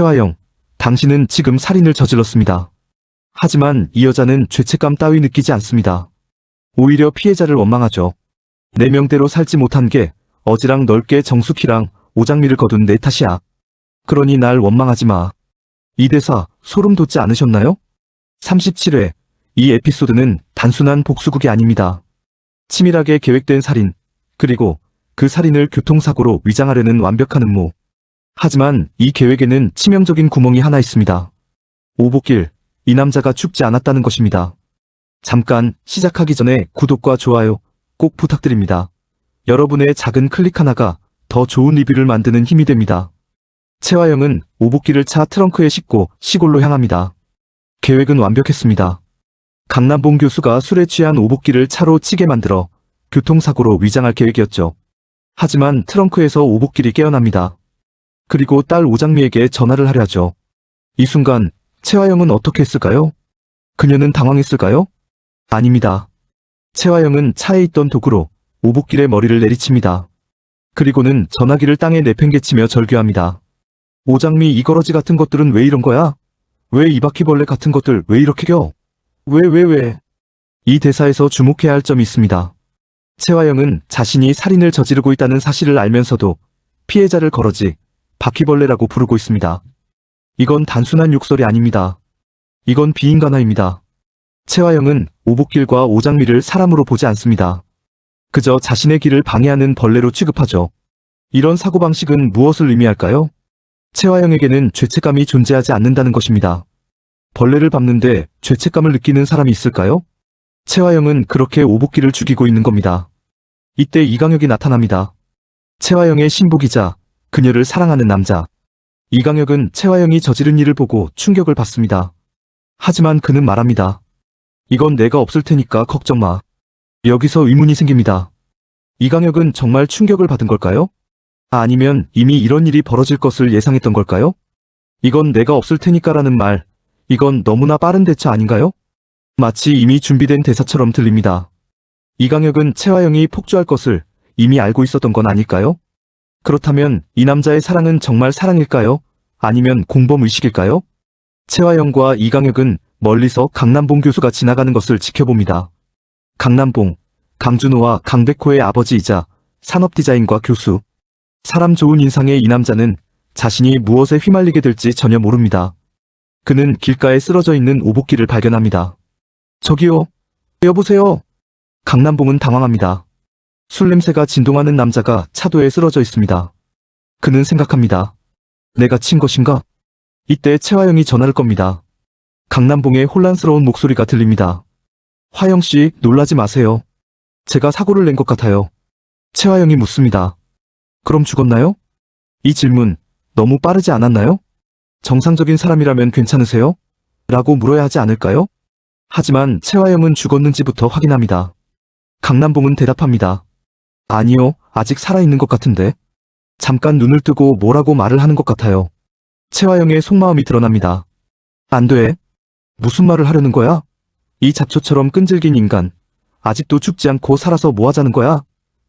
채화영, 당신은 지금 살인을 저질렀습니다. 하지만 이 여자는 죄책감 따위 느끼지 않습니다. 오히려 피해자를 원망하죠. 내 명대로 살지 못한 게 어지랑 넓게 정숙희랑 오장미를 거둔 내 탓이야. 그러니 날 원망하지 마. 이 대사 소름 돋지 않으셨나요? 37회. 이 에피소드는 단순한 복수극이 아닙니다. 치밀하게 계획된 살인, 그리고 그 살인을 교통사고로 위장하려는 완벽한 음모. 하지만 이 계획에는 치명적인 구멍이 하나 있습니다. 오복길, 이 남자가 죽지 않았다는 것입니다. 잠깐 시작하기 전에 구독과 좋아요 꼭 부탁드립니다. 여러분의 작은 클릭 하나가 더 좋은 리뷰를 만드는 힘이 됩니다. 채화영은 오복길을 차 트렁크에 싣고 시골로 향합니다. 계획은 완벽했습니다. 강남봉 교수가 술에 취한 오복길을 차로 치게 만들어 교통사고로 위장할 계획이었죠. 하지만 트렁크에서 오복길이 깨어납니다. 그리고 딸 오장미에게 전화를 하려 하죠. 이 순간 채화영은 어떻게 했을까요? 그녀는 당황했을까요? 아닙니다. 채화영은 차에 있던 도구로 오복길의 머리를 내리칩니다. 그리고는 전화기를 땅에 내팽개치며 절규합니다. 오장미, 이 거러지 같은 것들은 왜 이런 거야? 왜 이 바퀴벌레 같은 것들 왜 이렇게 겨? 왜? 이 대사에서 주목해야 할 점이 있습니다. 채화영은 자신이 살인을 저지르고 있다는 사실을 알면서도 피해자를 거러지, 바퀴벌레라고 부르고 있습니다. 이건 단순한 욕설이 아닙니다. 이건 비인간화입니다. 채화영은 오복길과 오장미를 사람으로 보지 않습니다. 그저 자신의 길을 방해하는 벌레로 취급하죠. 이런 사고방식은 무엇을 의미할까요? 채화영에게는 죄책감이 존재하지 않는다는 것입니다. 벌레를 밟는데 죄책감을 느끼는 사람이 있을까요? 채화영은 그렇게 오복길을 죽이고 있는 겁니다. 이때 이강혁이 나타납니다. 채화영의 신부기자, 그녀를 사랑하는 남자. 이강혁은 채화영이 저지른 일을 보고 충격을 받습니다. 하지만 그는 말합니다. 이건 내가 없을 테니까 걱정 마. 여기서 의문이 생깁니다. 이강혁은 정말 충격을 받은 걸까요? 아니면 이미 이런 일이 벌어질 것을 예상했던 걸까요? 이건 내가 없을 테니까라는 말, 이건 너무나 빠른 대처 아닌가요? 마치 이미 준비된 대사처럼 들립니다. 이강혁은 채화영이 폭주할 것을 이미 알고 있었던 건 아닐까요? 그렇다면 이 남자의 사랑은 정말 사랑일까요? 아니면 공범의식일까요? 채화영과 이강혁은 멀리서 강남봉 교수가 지나가는 것을 지켜봅니다. 강남봉, 강준호와 강백호의 아버지이자 산업디자인과 교수. 사람 좋은 인상의 이 남자는 자신이 무엇에 휘말리게 될지 전혀 모릅니다. 그는 길가에 쓰러져 있는 오복길을 발견합니다. 저기요. 여보세요. 강남봉은 당황합니다. 술 냄새가 진동하는 남자가 차도에 쓰러져 있습니다. 그는 생각합니다. 내가 친 것인가? 이때 채화영이 전화를 겁니다. 강남봉의 혼란스러운 목소리가 들립니다. 화영씨, 놀라지 마세요. 제가 사고를 낸 것 같아요. 채화영이 묻습니다. 그럼 죽었나요? 이 질문 너무 빠르지 않았나요? 정상적인 사람이라면 괜찮으세요? 라고 물어야 하지 않을까요? 하지만 채화영은 죽었는지부터 확인합니다. 강남봉은 대답합니다. 아니요, 아직 살아있는 것 같은데. 잠깐 눈을 뜨고 뭐라고 말을 하는 것 같아요. 채화영의 속마음이 드러납니다. 안 돼. 무슨 말을 하려는 거야? 이 잡초처럼 끈질긴 인간. 아직도 죽지 않고 살아서 뭐 하자는 거야?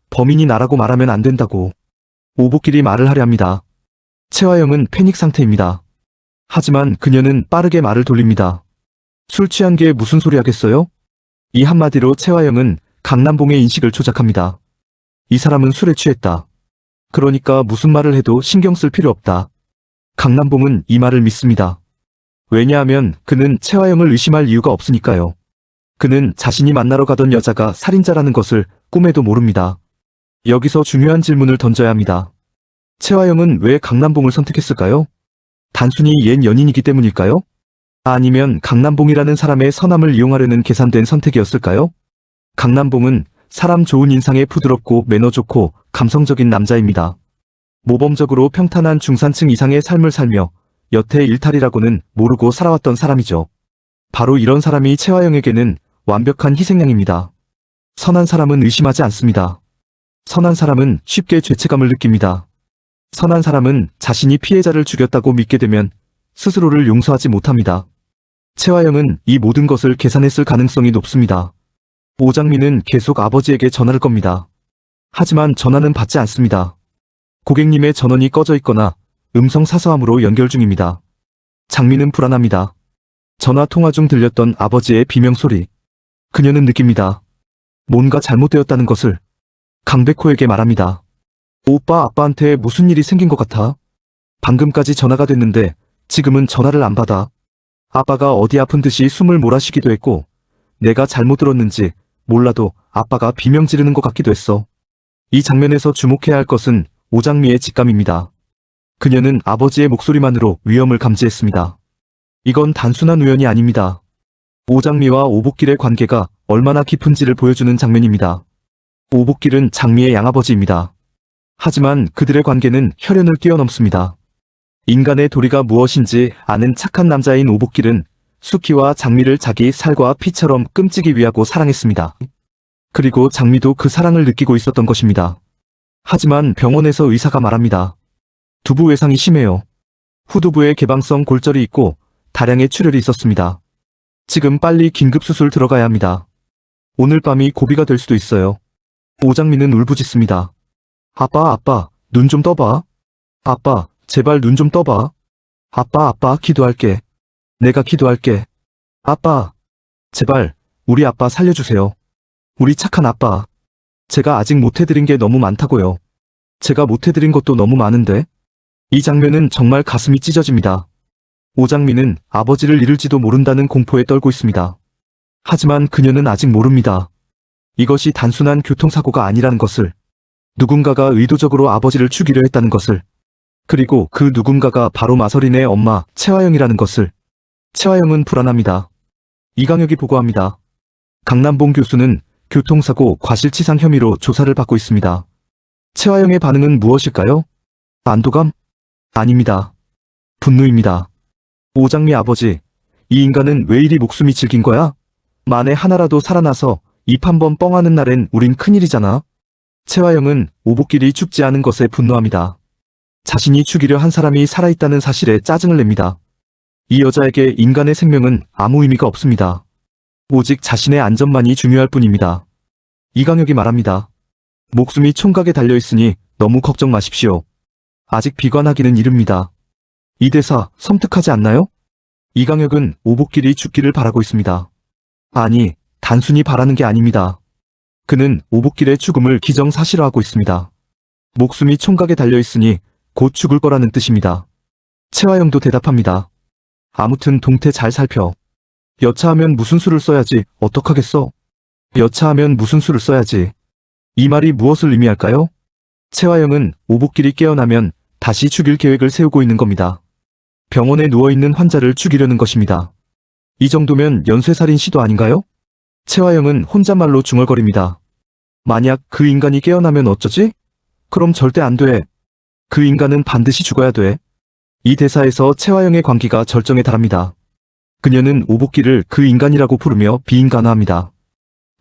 범인이 나라고 말하면 안 된다고. 오복길이 말을 하려 합니다. 채화영은 패닉 상태입니다. 하지만 그녀는 빠르게 말을 돌립니다. 술 취한 게 무슨 소리 하겠어요? 이 한마디로 채화영은 강남봉의 인식을 조작합니다. 이 사람은 술에 취했다. 그러니까 무슨 말을 해도 신경 쓸 필요 없다. 강남봉은 이 말을 믿습니다. 왜냐하면 그는 채화영을 의심할 이유가 없으니까요. 그는 자신이 만나러 가던 여자가 살인자라는 것을 꿈에도 모릅니다. 여기서 중요한 질문을 던져야 합니다. 채화영은 왜 강남봉을 선택했을까요? 단순히 옛 연인이기 때문일까요? 아니면 강남봉이라는 사람의 선함을 이용하려는 계산된 선택이었을까요? 강남봉은 사람 좋은 인상에 부드럽고 매너 좋고 감성적인 남자입니다. 모범적으로 평탄한 중산층 이상의 삶을 살며 여태 일탈이라고는 모르고 살아왔던 사람이죠. 바로 이런 사람이 채화영에게는 완벽한 희생양입니다. 선한 사람은 의심하지 않습니다. 선한 사람은 쉽게 죄책감을 느낍니다. 선한 사람은 자신이 피해자를 죽였다고 믿게 되면 스스로를 용서하지 못합니다. 채화영은 이 모든 것을 계산했을 가능성이 높습니다. 오장미는 계속 아버지에게 전화를 겁니다. 하지만 전화는 받지 않습니다. 고객님의 전원이 꺼져 있거나 음성 사서함으로 연결 중입니다. 장미는 불안합니다. 전화 통화 중 들렸던 아버지의 비명 소리. 그녀는 느낍니다. 뭔가 잘못되었다는 것을. 강백호에게 말합니다. 오빠, 아빠한테 무슨 일이 생긴 것 같아. 방금까지 전화가 됐는데 지금은 전화를 안 받아. 아빠가 어디 아픈 듯이 숨을 몰아쉬기도 했고 내가 잘못 들었는지 몰라도 아빠가 비명 지르는 것 같기도 했어. 이 장면에서 주목해야 할 것은 오장미의 직감입니다. 그녀는 아버지의 목소리만으로 위험을 감지했습니다. 이건 단순한 우연이 아닙니다. 오장미와 오복길의 관계가 얼마나 깊은지를 보여주는 장면입니다. 오복길은 장미의 양아버지입니다. 하지만 그들의 관계는 혈연을 뛰어넘습니다. 인간의 도리가 무엇인지 아는 착한 남자인 오복길은 수키와 장미를 자기 살과 피처럼 끔찍이 위하고 사랑했습니다. 그리고 장미도 그 사랑을 느끼고 있었던 것입니다. 하지만 병원에서 의사가 말합니다. 두부 외상이 심해요. 후두부에 개방성 골절이 있고 다량의 출혈이 있었습니다. 지금 빨리 긴급수술 들어가야 합니다. 오늘 밤이 고비가 될 수도 있어요. 오장미는 울부짖습니다. 아빠, 눈 좀 떠봐. 아빠, 제발 눈 좀 떠봐. 아빠, 기도할게. 내가 기도할게. 아빠, 제발, 우리 아빠 살려주세요. 우리 착한 아빠. 제가 아직 못해드린 게 너무 많다고요. 제가 못해드린 것도 너무 많은데. 이 장면은 정말 가슴이 찢어집니다. 오장미는 아버지를 잃을지도 모른다는 공포에 떨고 있습니다. 하지만 그녀는 아직 모릅니다. 이것이 단순한 교통사고가 아니라는 것을. 누군가가 의도적으로 아버지를 죽이려 했다는 것을. 그리고 그 누군가가 바로 마서린의 엄마 채화영이라는 것을. 채화영은 불안합니다. 이강혁이 보고합니다. 강남봉 교수는 교통사고 과실치상 혐의로 조사를 받고 있습니다. 채화영의 반응은 무엇일까요? 안도감? 아닙니다. 분노입니다. 오장미 아버지, 이 인간은 왜 이리 목숨이 질긴 거야? 만에 하나라도 살아나서 입 한 번 뻥하는 날엔 우린 큰일이잖아. 채화영은 오복길이 죽지 않은 것에 분노합니다. 자신이 죽이려 한 사람이 살아있다는 사실에 짜증을 냅니다. 이 여자에게 인간의 생명은 아무 의미가 없습니다. 오직 자신의 안전만이 중요할 뿐입니다. 이강혁이 말합니다. 목숨이 총각에 달려있으니 너무 걱정 마십시오. 아직 비관하기는 이릅니다. 이 대사 섬뜩하지 않나요? 이강혁은 오복길이 죽기를 바라고 있습니다. 아니, 단순히 바라는 게 아닙니다. 그는 오복길의 죽음을 기정사실화하고 있습니다. 목숨이 총각에 달려있으니 곧 죽을 거라는 뜻입니다. 채화영도 대답합니다. 아무튼 동태 잘 살펴. 여차하면 무슨 수를 써야지 어떡하겠어? 여차하면 무슨 수를 써야지. 이 말이 무엇을 의미할까요? 채화영은 오복길이 깨어나면 다시 죽일 계획을 세우고 있는 겁니다. 병원에 누워있는 환자를 죽이려는 것입니다. 이 정도면 연쇄살인 시도 아닌가요? 채화영은 혼잣말로 중얼거립니다. 만약 그 인간이 깨어나면 어쩌지? 그럼 절대 안 돼. 그 인간은 반드시 죽어야 돼. 이 대사에서 채화영의 광기가 절정에 달합니다. 그녀는 오복길을 그 인간이라고 부르며 비인간화합니다.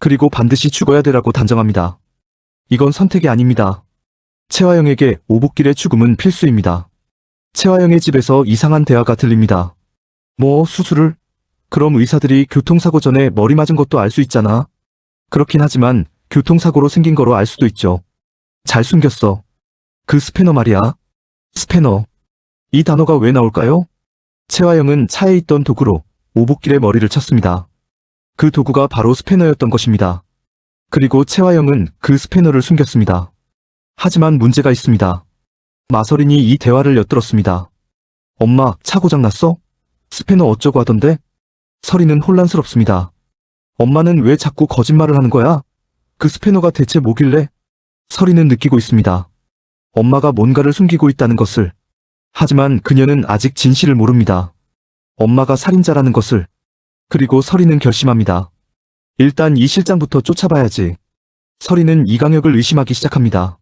그리고 반드시 죽어야 되라고 단정합니다. 이건 선택이 아닙니다. 채화영에게 오복길의 죽음은 필수입니다. 채화영의 집에서 이상한 대화가 들립니다. 뭐 수술을? 그럼 의사들이 교통사고 전에 머리 맞은 것도 알 수 있잖아. 그렇긴 하지만 교통사고로 생긴 거로 알 수도 있죠. 잘 숨겼어. 그 스패너 말이야. 스패너. 이 단어가 왜 나올까요? 채화영은 차에 있던 도구로 오복길의 머리를 쳤습니다. 그 도구가 바로 스패너였던 것입니다. 그리고 채화영은 그 스패너를 숨겼습니다. 하지만 문제가 있습니다. 마서린이 이 대화를 엿들었습니다. 엄마, 차 고장 났어? 스패너 어쩌고 하던데? 서린은 혼란스럽습니다. 엄마는 왜 자꾸 거짓말을 하는 거야? 그 스패너가 대체 뭐길래? 서린은 느끼고 있습니다. 엄마가 뭔가를 숨기고 있다는 것을. 하지만 그녀는 아직 진실을 모릅니다. 엄마가 살인자라는 것을. 그리고 서린은 결심합니다. 일단 이 실장부터 쫓아봐야지. 서린은 이강혁을 의심하기 시작합니다.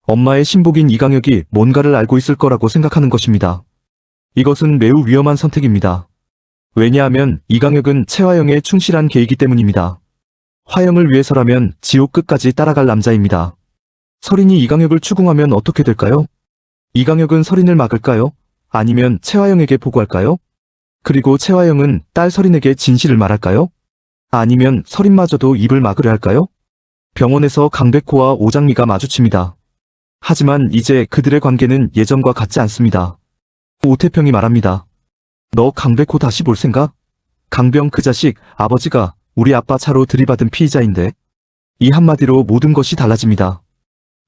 엄마의 신복인 이강혁이 뭔가를 알고 있을 거라고 생각하는 것입니다. 이것은 매우 위험한 선택입니다. 왜냐하면 이강혁은 채화영의 충실한 개이기 때문입니다. 화영을 위해서라면 지옥 끝까지 따라갈 남자입니다. 서린이 이강혁을 추궁하면 어떻게 될까요? 이강혁은 서린을 막을까요? 아니면 채화영에게 보고할까요? 그리고 채화영은 딸 서린에게 진실을 말할까요? 아니면 서린마저도 입을 막으려 할까요? 병원에서 강백호와 오장미가 마주칩니다. 하지만 이제 그들의 관계는 예전과 같지 않습니다. 오태평이 말합니다. 너 강백호 다시 볼 생각? 강병 그 자식, 아버지가 우리 아빠 차로 들이받은 피의자인데. 이 한마디로 모든 것이 달라집니다.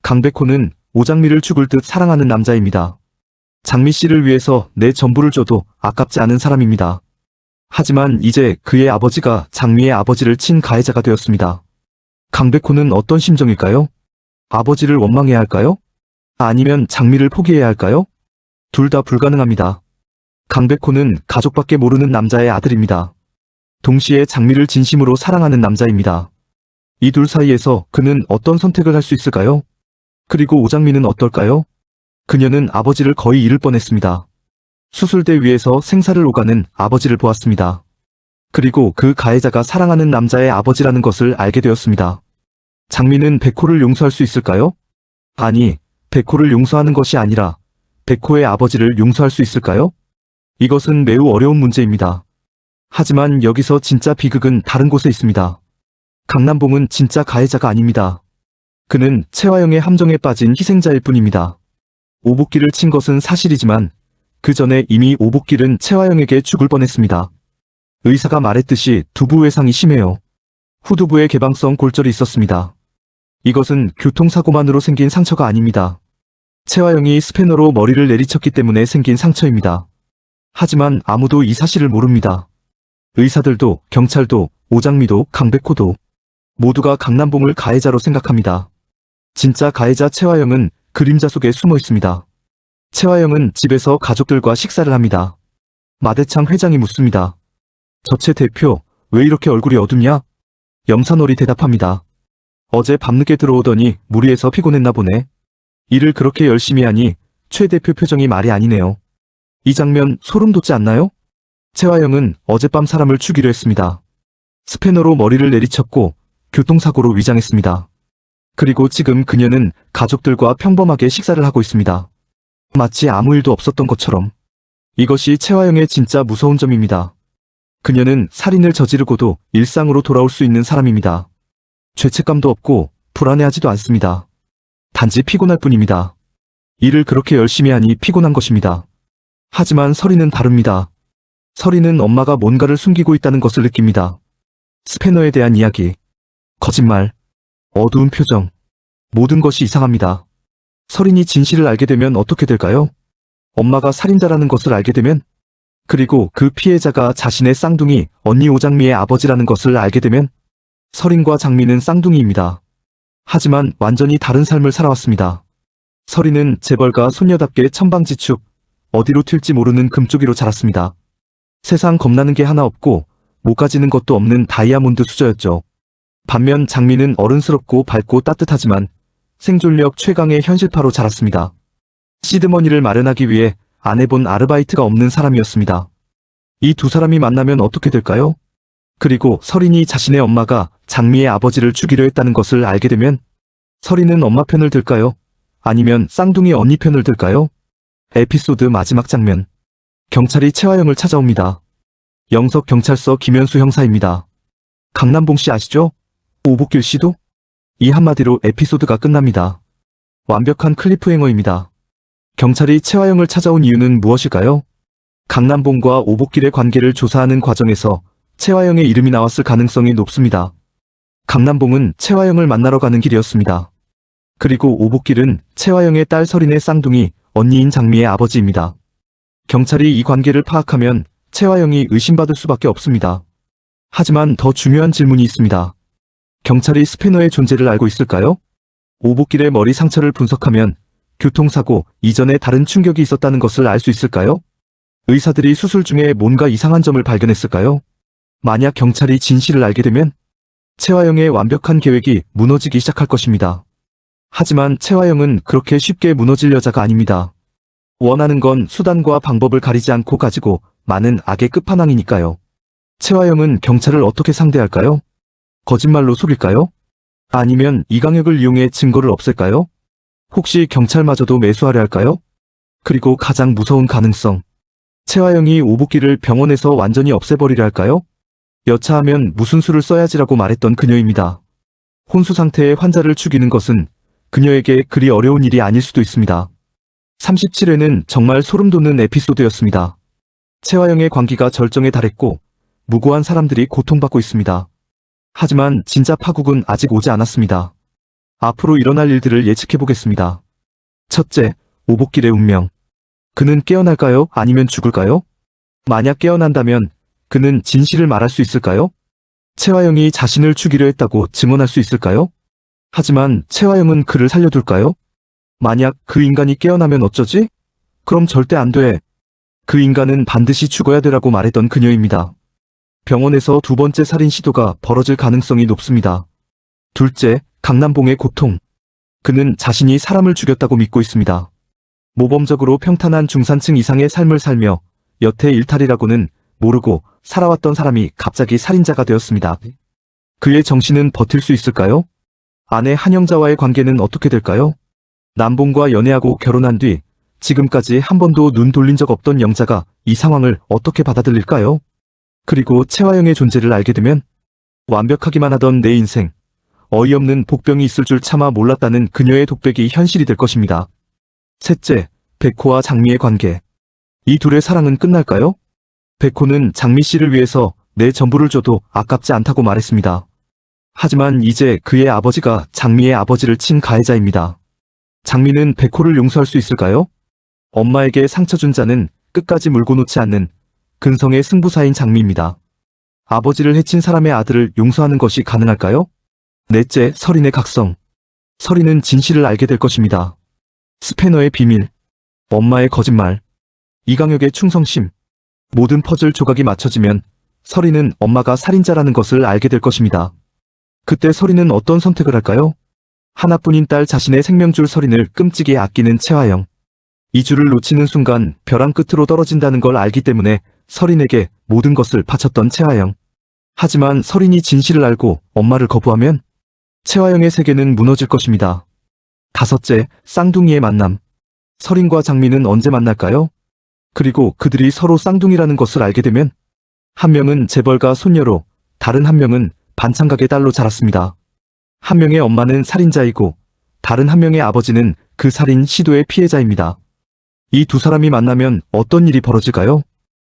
강백호는 오장미를 죽을 듯 사랑하는 남자입니다. 장미 씨를 위해서 내 전부를 줘도 아깝지 않은 사람입니다. 하지만 이제 그의 아버지가 장미의 아버지를 친 가해자가 되었습니다. 강백호는 어떤 심정일까요? 아버지를 원망해야 할까요? 아니면 장미를 포기해야 할까요? 둘 다 불가능합니다. 강백호는 가족밖에 모르는 남자의 아들입니다. 동시에 장미를 진심으로 사랑하는 남자입니다. 이 둘 사이에서 그는 어떤 선택을 할 수 있을까요? 그리고 오장미는 어떨까요? 그녀는 아버지를 거의 잃을 뻔했습니다. 수술대 위에서 생사를 오가는 아버지를 보았습니다. 그리고 그 가해자가 사랑하는 남자의 아버지라는 것을 알게 되었습니다. 장미는 백호를 용서할 수 있을까요? 아니, 백호를 용서하는 것이 아니라 백호의 아버지를 용서할 수 있을까요? 이것은 매우 어려운 문제입니다. 하지만 여기서 진짜 비극은 다른 곳에 있습니다. 강남봉은 진짜 가해자가 아닙니다. 그는 채화영의 함정에 빠진 희생자일 뿐입니다. 오복기를 친 것은 사실이지만 그 전에 이미 오복길은 채화영에게 죽을 뻔했습니다. 의사가 말했듯이 두부 외상이 심해요. 후두부에 개방성 골절이 있었습니다. 이것은 교통사고만으로 생긴 상처가 아닙니다. 채화영이 스패너로 머리를 내리쳤기 때문에 생긴 상처입니다. 하지만 아무도 이 사실을 모릅니다. 의사들도, 경찰도, 오장미도, 강백호도 모두가 강남봉을 가해자로 생각합니다. 진짜 가해자 채화영은 그림자 속에 숨어 있습니다. 채화영은 집에서 가족들과 식사를 합니다. 마대창 회장이 묻습니다. 저채 대표, 왜 이렇게 얼굴이 어둡냐? 염산월이 대답합니다. 어제 밤늦게 들어오더니 무리해서 피곤했나 보네. 일을 그렇게 열심히 하니 최 대표 표정이 말이 아니네요. 이 장면 소름 돋지 않나요? 채화영은 어젯밤 사람을 죽이려 했습니다. 스패너로 머리를 내리쳤고 교통사고로 위장했습니다. 그리고 지금 그녀는 가족들과 평범하게 식사를 하고 있습니다. 마치 아무 일도 없었던 것처럼. 이것이 채화영의 진짜 무서운 점입니다. 그녀는 살인을 저지르고도 일상으로 돌아올 수 있는 사람입니다. 죄책감도 없고 불안해하지도 않습니다. 단지 피곤할 뿐입니다. 일을 그렇게 열심히 하니 피곤한 것입니다. 하지만 설이는 다릅니다. 설이는 엄마가 뭔가를 숨기고 있다는 것을 느낍니다. 스패너에 대한 이야기, 거짓말, 어두운 표정, 모든 것이 이상합니다. 설인이 진실을 알게 되면 어떻게 될까요? 엄마가 살인자라는 것을 알게 되면, 그리고 그 피해자가 자신의 쌍둥이 언니 오장미의 아버지라는 것을 알게 되면, 설인과 장미는 쌍둥이입니다. 하지만 완전히 다른 삶을 살아왔습니다. 설인은 재벌가 소녀답게 천방지축, 어디로 튈지 모르는 금쪽이로 자랐습니다. 세상 겁나는 게 하나 없고 못 가지는 것도 없는 다이아몬드 수저였죠. 반면 장미는 어른스럽고 밝고 따뜻하지만 생존력 최강의 현실파로 자랐습니다. 시드머니를 마련하기 위해 안 해본 아르바이트가 없는 사람이었습니다. 이 두 사람이 만나면 어떻게 될까요? 그리고 설인이 자신의 엄마가 장미의 아버지를 죽이려 했다는 것을 알게 되면 설인은 엄마 편을 들까요? 아니면 쌍둥이 언니 편을 들까요? 에피소드 마지막 장면. 경찰이 채화영을 찾아옵니다. 영석경찰서 김현수 형사입니다. 강남봉 씨 아시죠? 오복길 씨도? 이 한마디로 에피소드가 끝납니다. 완벽한 클리프행어입니다. 경찰이 채화영을 찾아온 이유는 무엇일까요? 강남봉과 오복길의 관계를 조사하는 과정에서 채화영의 이름이 나왔을 가능성이 높습니다. 강남봉은 채화영을 만나러 가는 길이었습니다. 그리고 오복길은 채화영의 딸 설인의 쌍둥이 언니인 장미의 아버지입니다. 경찰이 이 관계를 파악하면 채화영이 의심받을 수밖에 없습니다. 하지만 더 중요한 질문이 있습니다. 경찰이 스패너의 존재를 알고 있을까요? 오복길의 머리 상처를 분석하면 교통사고 이전에 다른 충격이 있었다는 것을 알 수 있을까요? 의사들이 수술 중에 뭔가 이상한 점을 발견했을까요? 만약 경찰이 진실을 알게 되면 채화영의 완벽한 계획이 무너지기 시작할 것입니다. 하지만 채화영은 그렇게 쉽게 무너질 여자가 아닙니다. 원하는 건 수단과 방법을 가리지 않고 가지고 많은 악의 끝판왕이니까요. 채화영은 경찰을 어떻게 상대할까요? 거짓말로 속일까요? 아니면 이강혁을 이용해 증거를 없앨까요? 혹시 경찰마저도 매수하려 할까요? 그리고 가장 무서운 가능성. 채화영이 오복길을 병원에서 완전히 없애버리려 할까요? 여차하면 무슨 수를 써야지라고 말했던 그녀입니다. 혼수 상태의 환자를 죽이는 것은 그녀에게 그리 어려운 일이 아닐 수도 있습니다. 37회는 정말 소름 돋는 에피소드였습니다. 채화영의 관계가 절정에 달했고 무고한 사람들이 고통받고 있습니다. 하지만 진짜 파국은 아직 오지 않았습니다. 앞으로 일어날 일들을 예측해보겠습니다. 첫째, 오복길의 운명. 그는 깨어날까요? 아니면 죽을까요? 만약 깨어난다면 그는 진실을 말할 수 있을까요? 채화영이 자신을 죽이려 했다고 증언할 수 있을까요? 하지만 채화영은 그를 살려둘까요? 만약 그 인간이 깨어나면 어쩌지? 그럼 절대 안 돼. 그 인간은 반드시 죽어야 되라고 말했던 그녀입니다. 병원에서 두 번째 살인 시도가 벌어질 가능성이 높습니다. 둘째, 강남봉의 고통. 그는 자신이 사람을 죽였다고 믿고 있습니다. 모범적으로 평탄한 중산층 이상의 삶을 살며 여태 일탈이라고는 모르고 살아왔던 사람이 갑자기 살인자가 되었습니다. 그의 정신은 버틸 수 있을까요? 아내 한영자와의 관계는 어떻게 될까요? 남봉과 연애하고 결혼한 뒤 지금까지 한 번도 눈 돌린 적 없던 영자가 이 상황을 어떻게 받아들일까요? 그리고 채화영의 존재를 알게 되면 완벽하기만 하던 내 인생, 어이없는 복병이 있을 줄 차마 몰랐다는 그녀의 독백이 현실이 될 것입니다. 셋째, 백호와 장미의 관계. 이 둘의 사랑은 끝날까요? 백호는 장미 씨를 위해서 내 전부를 줘도 아깝지 않다고 말했습니다. 하지만 이제 그의 아버지가 장미의 아버지를 친 가해자입니다. 장미는 백호를 용서할 수 있을까요? 엄마에게 상처 준 자는 끝까지 물고 놓지 않는 근성의 승부사인 장미입니다. 아버지를 해친 사람의 아들을 용서하는 것이 가능할까요? 넷째, 설인의 각성. 설인은 진실을 알게 될 것입니다. 스패너의 비밀, 엄마의 거짓말, 이강혁의 충성심, 모든 퍼즐 조각이 맞춰지면 설인은 엄마가 살인자라는 것을 알게 될 것입니다. 그때 설인은 어떤 선택을 할까요? 하나뿐인 딸 자신의 생명줄 설인을 끔찍이 아끼는 채화영. 이 줄을 놓치는 순간 벼랑 끝으로 떨어진다는 걸 알기 때문에 설인에게 모든 것을 바쳤던 채화영. 하지만 설인이 진실을 알고 엄마를 거부하면 채화영의 세계는 무너질 것입니다. 다섯째, 쌍둥이의 만남. 설인과 장미는 언제 만날까요? 그리고 그들이 서로 쌍둥이라는 것을 알게 되면 한 명은 재벌가 손녀로 다른 한 명은 반찬가게 딸로 자랐습니다. 한 명의 엄마는 살인자이고 다른 한 명의 아버지는 그 살인 시도의 피해자입니다. 이 두 사람이 만나면 어떤 일이 벌어질까요?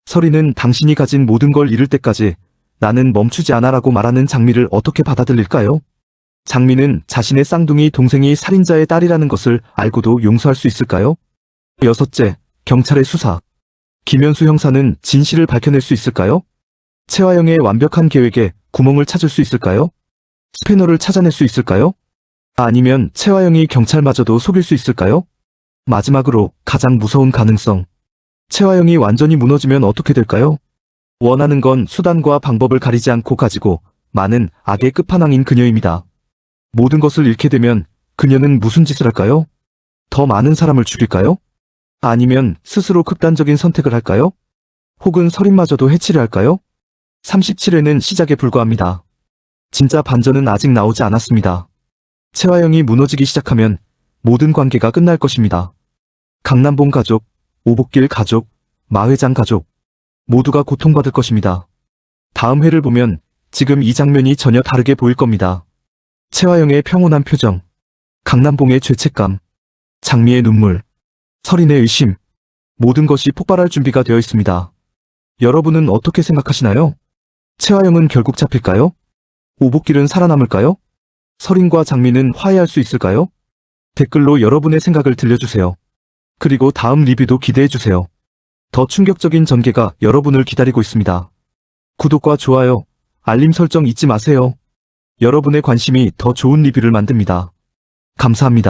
설인은 당신이 가진 모든 걸 잃을 때까지 나는 멈추지 않아라고 말하는 장미를 어떻게 받아들일까요? 장미는 자신의 쌍둥이 동생이 살인자의 딸이라는 것을 알고도 용서할 수 있을까요? 여섯째, 경찰의 수사. 김현수 형사는 진실을 밝혀낼 수 있을까요? 채화영의 완벽한 계획에 구멍을 찾을 수 있을까요? 스패너를 찾아낼 수 있을까요? 아니면 채화영이 경찰마저도 속일 수 있을까요? 마지막으로 가장 무서운 가능성. 채화영이 완전히 무너지면 어떻게 될까요? 원하는 건 수단과 방법을 가리지 않고 가지고 많은 악의 끝판왕인 그녀입니다. 모든 것을 잃게 되면 그녀는 무슨 짓을 할까요? 더 많은 사람을 죽일까요? 아니면 스스로 극단적인 선택을 할까요? 혹은 설인마저도 해치려 할까요? 37회는 시작에 불과합니다. 진짜 반전은 아직 나오지 않았습니다. 채화영이 무너지기 시작하면 모든 관계가 끝날 것입니다. 강남봉 가족, 오복길 가족, 마회장 가족 모두가 고통받을 것입니다. 다음 회를 보면 지금 이 장면이 전혀 다르게 보일 겁니다. 채화영의 평온한 표정, 강남봉의 죄책감, 장미의 눈물, 설인의 의심, 모든 것이 폭발할 준비가 되어 있습니다. 여러분은 어떻게 생각하시나요? 채화영은 결국 잡힐까요? 오복길은 살아남을까요? 설인과 장미는 화해할 수 있을까요? 댓글로 여러분의 생각을 들려주세요. 그리고 다음 리뷰도 기대해주세요. 더 충격적인 전개가 여러분을 기다리고 있습니다. 구독과 좋아요, 알림 설정 잊지 마세요. 여러분의 관심이 더 좋은 리뷰를 만듭니다. 감사합니다.